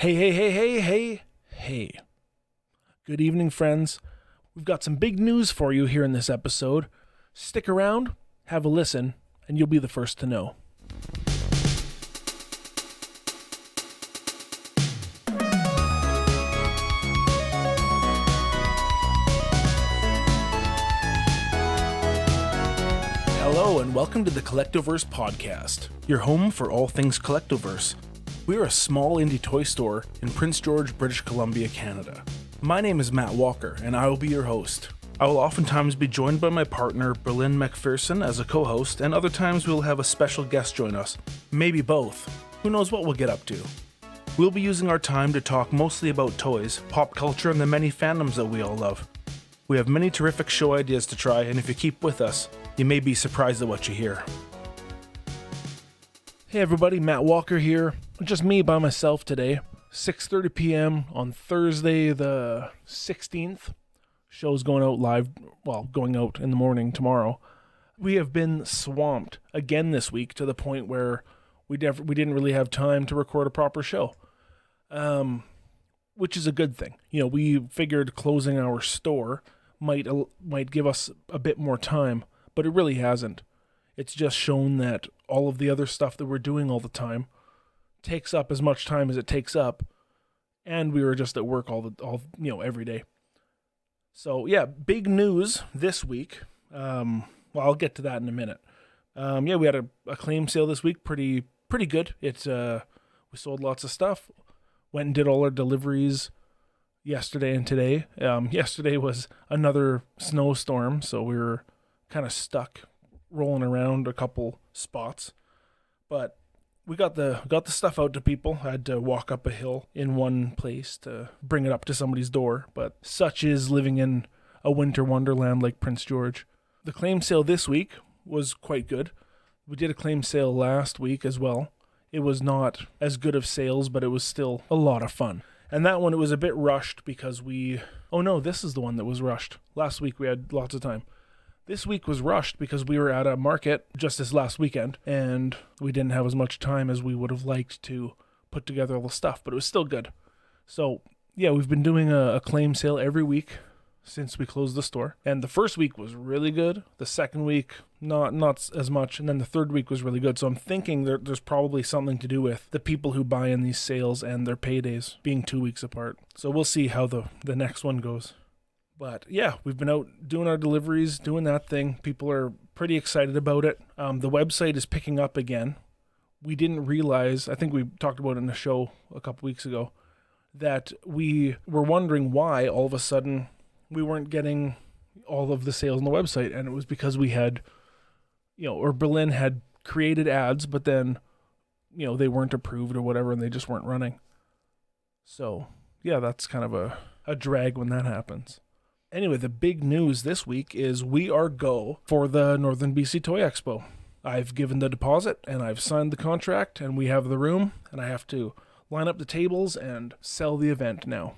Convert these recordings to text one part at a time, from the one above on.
Hey. Good evening, friends. We've got some big news for you here in this episode. Stick around, have a listen, and you'll be the first to know. Hello, and welcome to the Collectoverse podcast, your home for all things Collectoverse. We're a small indie toy store in Prince George, British Columbia, Canada. My name is Matt Walker, and I will be your host. I will oftentimes be joined by my partner, Berlin McPherson, as a co-host, and other times we'll have a special guest join us. Maybe both. Who knows what we'll get up to. We'll be using our time to talk mostly about toys, pop culture, and the many fandoms that we all love. We have many terrific show ideas to try, and if you keep with us, you may be surprised at what you hear. Hey everybody, Matt Walker here. Just me by myself today. 6:30 p.m. on Thursday the 16th. Show's going out live, going out in the morning tomorrow. We have been swamped again this week to the point where we didn't really have time to record a proper show. Which is a good thing. You know, we figured closing our store might give us a bit more time, but it really hasn't. It's just shown that all of the other stuff that we're doing all the time takes up as much time as it takes up, and we were just at work every day. So yeah, big news this week. I'll get to that in a minute. We had a claim sale this week, pretty good. We sold lots of stuff. Went and did all our deliveries yesterday and today. Yesterday was another snowstorm, so we were kind of stuck rolling around a couple spots, but we got the stuff out to people. I had to walk up a hill in one place to bring it up to somebody's door, but such is living in a winter wonderland like Prince George. The claim sale this week was quite good. We did a claim sale last week as well. It was not as good of sales, but it was still a lot of fun. And that one, it was a bit rushed because this is the one that was rushed. Last week we had lots of time. This week was rushed because we were at a market just this last weekend, and we didn't have as much time as we would have liked to put together all the stuff, but it was still good. So, yeah, we've been doing a claim sale every week since we closed the store, and the first week was really good. The second week, not as much, and then the third week was really good. So I'm thinking there's probably something to do with the people who buy in these sales and their paydays being 2 weeks apart. So we'll see how the next one goes. But yeah, we've been out doing our deliveries, doing that thing. People are pretty excited about it. The website is picking up again. We didn't realize, I think we talked about it in the show a couple weeks ago, that we were wondering why all of a sudden we weren't getting all of the sales on the website. And it was because we had, Berlin had created ads, but then, they weren't approved or whatever, and they just weren't running. So yeah, that's kind of a drag when that happens. Anyway, the big news this week is we are go for the Northern BC Toy Expo. I've given the deposit and I've signed the contract and we have the room and I have to line up the tables and sell the event now.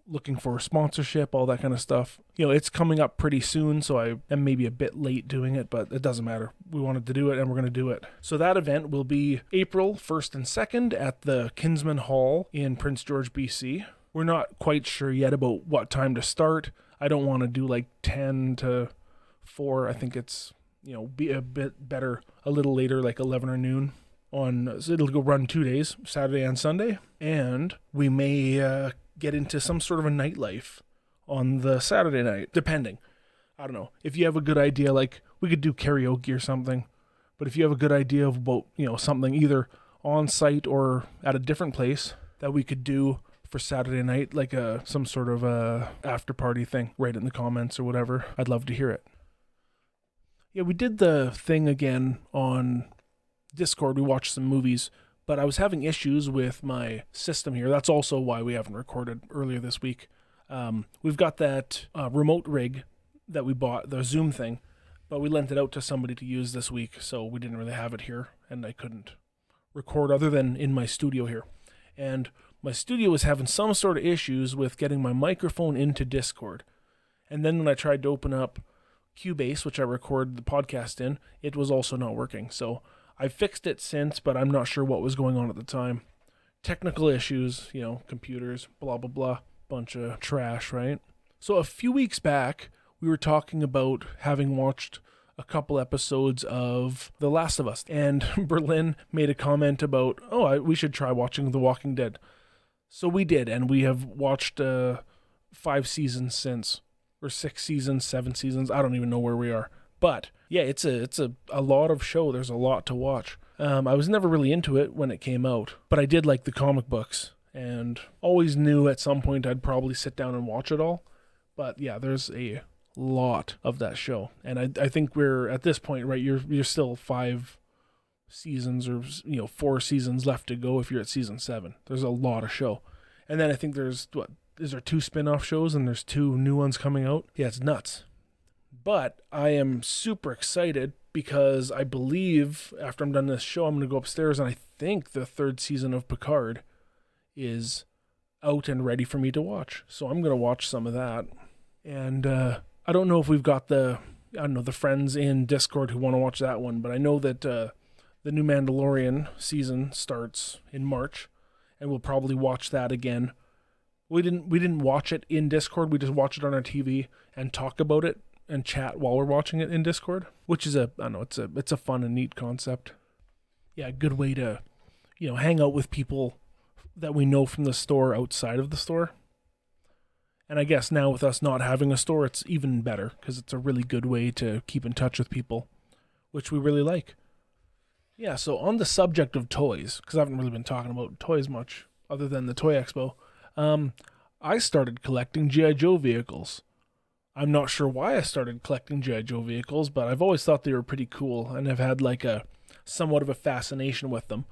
Looking for sponsorship, all that kind of stuff. It's coming up pretty soon, so I am maybe a bit late doing it, but it doesn't matter. We wanted to do it and we're going to do it. So that event will be April 1st and 2nd at the Kinsman Hall in Prince George, BC. We're not quite sure yet about what time to start. I don't want to do like 10 to 4. I think it's, be a bit better a little later, like 11 or noon. So it'll go run 2 days, Saturday and Sunday. And we may get into some sort of a nightlife on the Saturday night, depending. I don't know. If you have a good idea, like we could do karaoke or something. But if you have a good idea of about, something either on site or at a different place that we could do for Saturday night, like some sort of after party thing, write it in the comments or whatever. I'd love to hear it. Yeah, we did the thing again on Discord. We watched some movies, but I was having issues with my system here. That's also why we haven't recorded earlier this week. We've got that remote rig that we bought, the Zoom thing, but we lent it out to somebody to use this week, so we didn't really have it here, and I couldn't record other than in my studio here. And my studio was having some sort of issues with getting my microphone into Discord. And then when I tried to open up Cubase, which I record the podcast in, it was also not working. So I fixed it since, but I'm not sure what was going on at the time. technical issues, computers, blah, blah, blah, bunch of trash, right? So a few weeks back, we were talking about having watched a couple episodes of The Last of Us, and Berlin made a comment about, we should try watching The Walking Dead. So we did, and we have watched 5 seasons since, or 6 seasons, 7 seasons. I don't even know where we are. But yeah, it's a lot of show. There's a lot to watch. I was never really into it when it came out, but I did like the comic books, and always knew at some point I'd probably sit down and watch it all. But yeah, there's a lot of that show, and I think we're at this point, right? You're still 5 seasons or 4 seasons left to go if you're at season 7. There's a lot of show, and then I think there's is there 2 spin-off shows and there's 2 new ones coming out. Yeah, it's nuts. But I am super excited because I believe after I'm done this show, I'm going to go upstairs, and I think the 3rd season of Picard is out and ready for me to watch. So I'm going to watch some of that. And I don't know if we've got the friends in Discord who want to watch that one, but I know that the new Mandalorian season starts in March, and we'll probably watch that again. We didn't watch it in Discord. We just watch it on our TV and talk about it and chat while we're watching it in Discord, which is it's a fun and neat concept. Yeah, a good way to, hang out with people that we know from the store outside of the store. And I guess now with us not having a store, it's even better because it's a really good way to keep in touch with people, which we really like. Yeah, so on the subject of toys, because I haven't really been talking about toys much other than the Toy Expo, I started collecting G.I. Joe vehicles. I'm not sure why I started collecting G.I. Joe vehicles, but I've always thought they were pretty cool and have had like a somewhat of a fascination with them.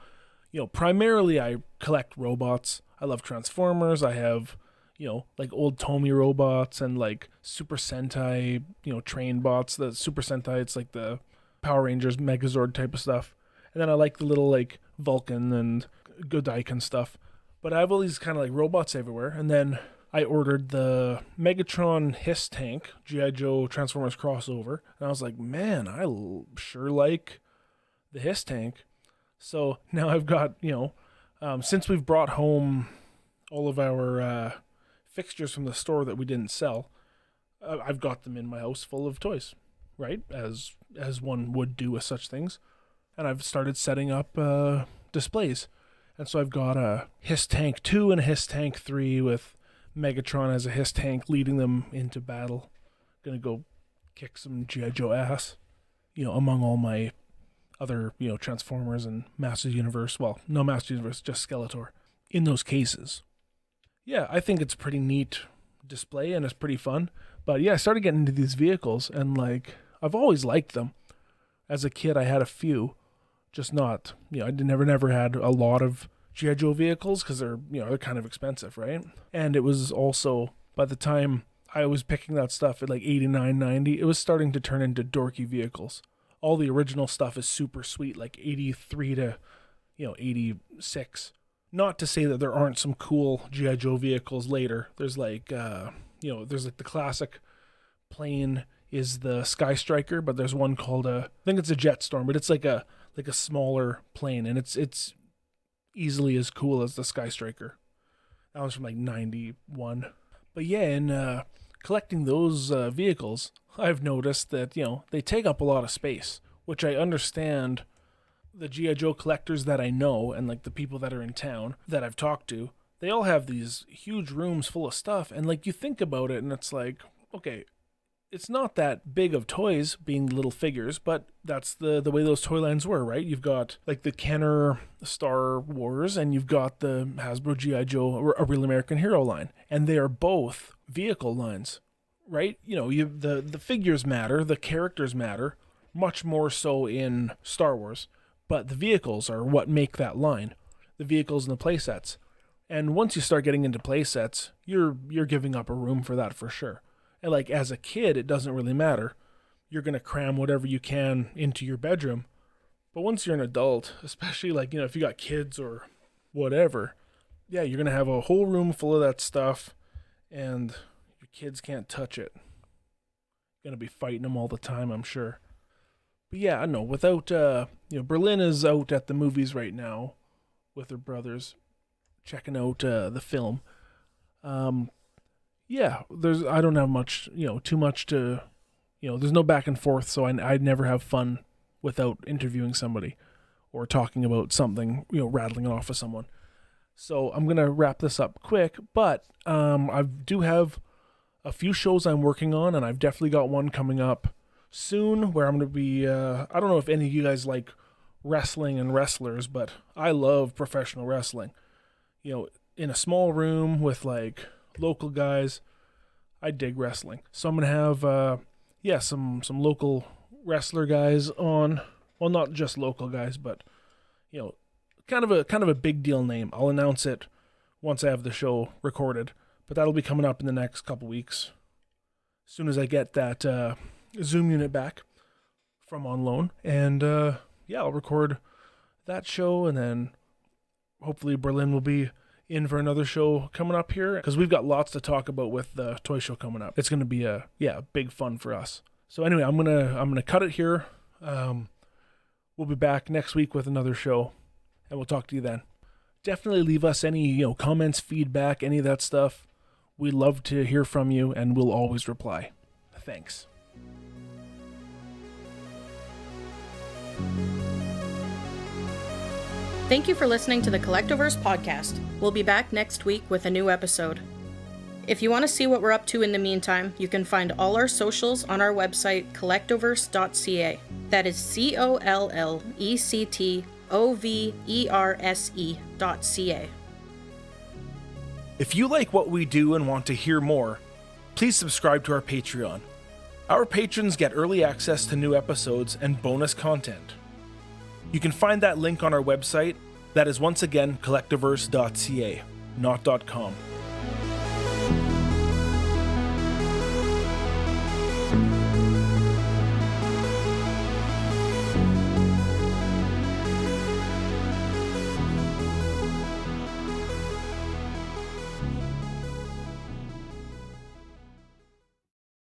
Primarily I collect robots. I love Transformers. I have, like old Tomy robots and like Super Sentai, train bots. The Super Sentai, it's like the Power Rangers Megazord type of stuff. And then I like the little like Vulcan and Godaiken stuff. But I have all these kind of like robots everywhere. And then I ordered the Megatron Hiss Tank, G.I. Joe Transformers crossover. And I was like, man, I sure like the Hiss Tank. So now I've got, since we've brought home all of our fixtures from the store that we didn't sell, I've got them in my house full of toys, right? As one would do with such things. And I've started setting up displays. And so I've got a Hiss Tank 2 and a Hiss Tank 3 with Megatron as a Hiss Tank leading them into battle. Gonna go kick some G.I. Joe ass, among all my other, Transformers and Masters Universe. Well, no Masters Universe, just Skeletor in those cases. Yeah, I think it's a pretty neat display and it's pretty fun. But yeah, I started getting into these vehicles and like, I've always liked them. As a kid, I had a few, just not, I never had a lot of G.I. Joe vehicles because they're kind of expensive, right? And it was also, by the time I was picking that stuff at like 89, 90, it was starting to turn into dorky vehicles. All the original stuff is super sweet, like 83 to, 86. Not to say that there aren't some cool G.I. Joe vehicles later. There's like, there's like the classic plane is the Sky Striker, but there's one called I think it's a Jetstorm, but it's like a smaller plane, and it's easily as cool as the Sky Striker. That was from like 91. But yeah, in collecting those vehicles, I've noticed that, they take up a lot of space, which I understand. The G.I. Joe collectors that I know and like the people that are in town that I've talked to, they all have these huge rooms full of stuff. And like you think about it and it's like, okay, it's not that big of toys being little figures, but that's the way those toy lines were, right? You've got like the Kenner Star Wars and you've got the Hasbro G.I. Joe, a Real American Hero line. And they are both vehicle lines, right? The figures matter, the characters matter, much more so in Star Wars. But the vehicles are what make that line. The vehicles and the playsets. And once you start getting into playsets, you're giving up a room for that for sure. And like as a kid, it doesn't really matter. You're going to cram whatever you can into your bedroom. But once you're an adult, especially like, if you got kids or whatever, yeah, you're going to have a whole room full of that stuff and your kids can't touch it. You're going to be fighting them all the time, I'm sure. But yeah, I know, without, Berlin is out at the movies right now with her brothers. checking out the film. Yeah, I don't have much, too much to, there's no back and forth, so I never have fun without interviewing somebody or talking about something, rattling it off of someone. So I'm going to wrap this up quick, but I do have a few shows I'm working on, and I've definitely got one coming up soon where I'm going to be, I don't know if any of you guys like wrestling and wrestlers, but I love professional wrestling. In a small room with like local guys, I dig wrestling. So I'm going to have, some local wrestler guys on. Well, not just local guys, but, kind of a big deal name. I'll announce it once I have the show recorded, but that'll be coming up in the next couple weeks. As soon as I get that Zoom unit back from on loan, and I'll record that show, and then hopefully Berlin will be in for another show coming up here, because we've got lots to talk about with the toy show coming up. It's going to be big fun for us. So anyway, I'm gonna cut it here. We'll be back next week with another show, and we'll talk to you then. Definitely leave us any comments, feedback, any of that stuff. We love to hear from you, and we'll always reply. Thanks. Thank you for listening to the Collectoverse podcast. We'll be back next week with a new episode. If you want to see what we're up to in the meantime, you can find all our socials on our website, collectoverse.ca. That is COLLECTOVERSE.ca. If you like what we do and want to hear more, please subscribe to our Patreon. Our patrons get early access to new episodes and bonus content. You can find that link on our website. That is once again collectoverse.ca, not .com.